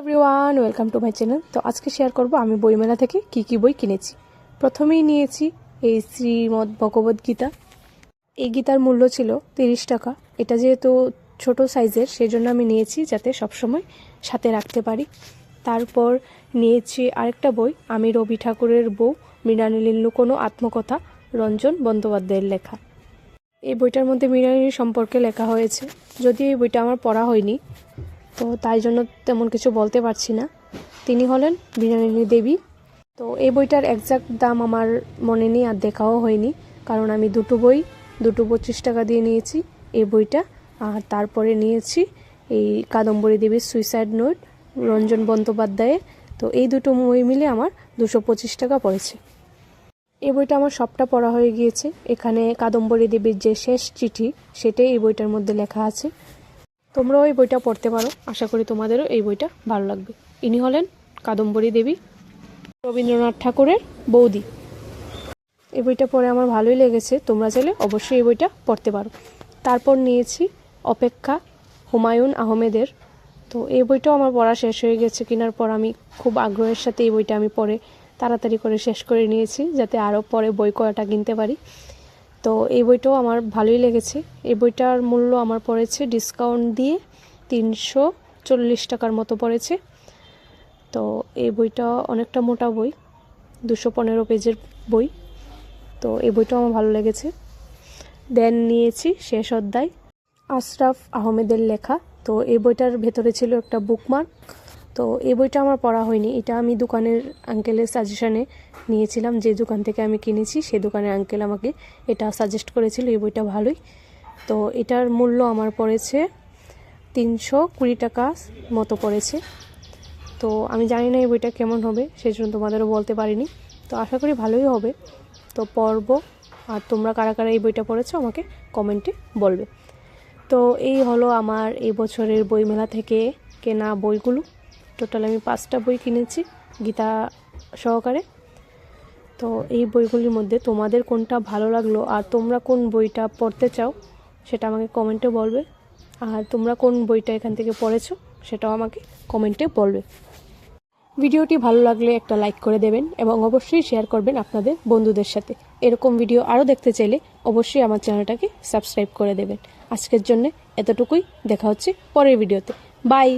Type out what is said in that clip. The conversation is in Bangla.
Everyone, welcome to my channel. তো আজকে শেয়ার করব আমি বইমেলা থেকে কি বই কিনেছি। প্রথমেই নিয়েছি এই শ্রীমদ্ ভগবদ গীতা। এই গীতার মূল্য ছিল 30 টাকা। এটা যেহেতু ছোট সাইজের, সেজন্য আমি নিয়েছি যাতে সবসময় সাথে রাখতে পারি। তারপর নিয়েছি আরেকটা বই, আমি রবি ঠাকুরের বউ মৃণালিনীর লুকোনো আত্মকথা, রঞ্জন বন্দ্যোপাধ্যায়ের লেখা। এই বইটার মধ্যে মৃণালিনী সম্পর্কে লেখা হয়েছে, যদিও এই বইটা আমার পড়া হয়নি, তো তাই জন্য তেমন কিছু বলতে পারছি না। তিনি হলেন মৃণালিনী দেবী। তো এই বইটার এক্সাক্ট দাম আমার মনে নেই আর দেখাও হয়নি, কারণ আমি দুটো 25 টাকা দিয়ে নিয়েছি এই বইটা। আর তারপরে নিয়েছি এই কাদম্বরী দেবীর সুইসাইড নোট, রঞ্জন বন্দ্যোপাধ্যায়ের। তো এই দুটো বই মিলে আমার 225 টাকা পড়েছে। এই বইটা আমার সবটা পড়া হয়ে গিয়েছে। এখানে কাদম্বরী দেবীর যে শেষ চিঠি, সেটাই এই বইটার মধ্যে লেখা আছে। তোমরাও এই বইটা পড়তে পারো, আশা করি তোমাদেরও এই বইটা ভালো লাগবে। ইনি হলেন কাদম্বরী দেবী, রবীন্দ্রনাথ ঠাকুরের বৌদি। এই বইটা পড়ে আমার ভালোই লেগেছে, তোমরা চাইলে অবশ্যই এই বইটা পড়তে পারো। তারপর নিয়েছি অপেক্ষা, হুমায়ুন আহমেদের। তো এই বইটাও আমার পড়া শেষ হয়ে গেছে। কেনার পর আমি খুব আগ্রহের সাথে এই বইটা আমি পড়ে তাড়াতাড়ি করে শেষ করে নিয়েছি, যাতে আরও পরে বই কয়টা কিনতে পারি। তো এই বইটাও আমার ভালোই লেগেছে। এই বইটার মূল্য আমার পড়েছে ডিসকাউন্ট দিয়ে 340 টাকার মতো পড়েছে। তো এই বইটা অনেকটা মোটা বই, 215 পেজের বই। তো এই বইটাও আমার ভালো লেগেছে। দেন নিয়েছি শেষ অধ্যায়, আশরাফ আহমেদের লেখা। তো এই বইটার ভেতরে ছিল একটা বুকমার্ক। তো এই বইটা আমার পড়া হয়নি, এটা আমি দোকানের আঙ্কেলের সাজেশনে নিয়েছিলাম। যে দোকান থেকে আমি কিনেছি সেই দোকানের আঙ্কেল আমাকে এটা সাজেস্ট করেছিল। এই বইটা ভালোই। তো এটার মূল্য আমার পড়েছে 320 টাকা মতো পড়েছে। তো আমি জানি না এই বইটা কেমন হবে, সেই জন্য তোমাদেরও বলতে পারিনি। তো আশা করি ভালোই হবে। তো পড়ব। আর তোমরা কারা কারা এই বইটা পড়েছো আমাকে কমেন্টে বলবে। তো এই হলো আমার এই বছরের বইমেলা থেকে কেনা বইগুলো। টোটাল আমি 5টা বই কিনেছি গীতা সহকারে। তো এই বইগুলির মধ্যে তোমাদের কোনটা ভালো লাগলো আর তোমরা কোন বইটা পড়তে চাও সেটা আমাকে কমেন্টে বলবে। আর তোমরা কোন বইটা এখান থেকে পড়েছো সেটাও আমাকে কমেন্টে বলবে। ভিডিওটি ভালো লাগলে একটা লাইক করে দেবেন এবং অবশ্যই শেয়ার করবেন আপনাদের বন্ধুদের সাথে। এরকম ভিডিও আরও দেখতে চাইলে অবশ্যই আমার চ্যানেলটাকে সাবস্ক্রাইব করে দেবেন। আজকের জন্য এতটুকুই, দেখা হচ্ছে পরের ভিডিওতে। বাই।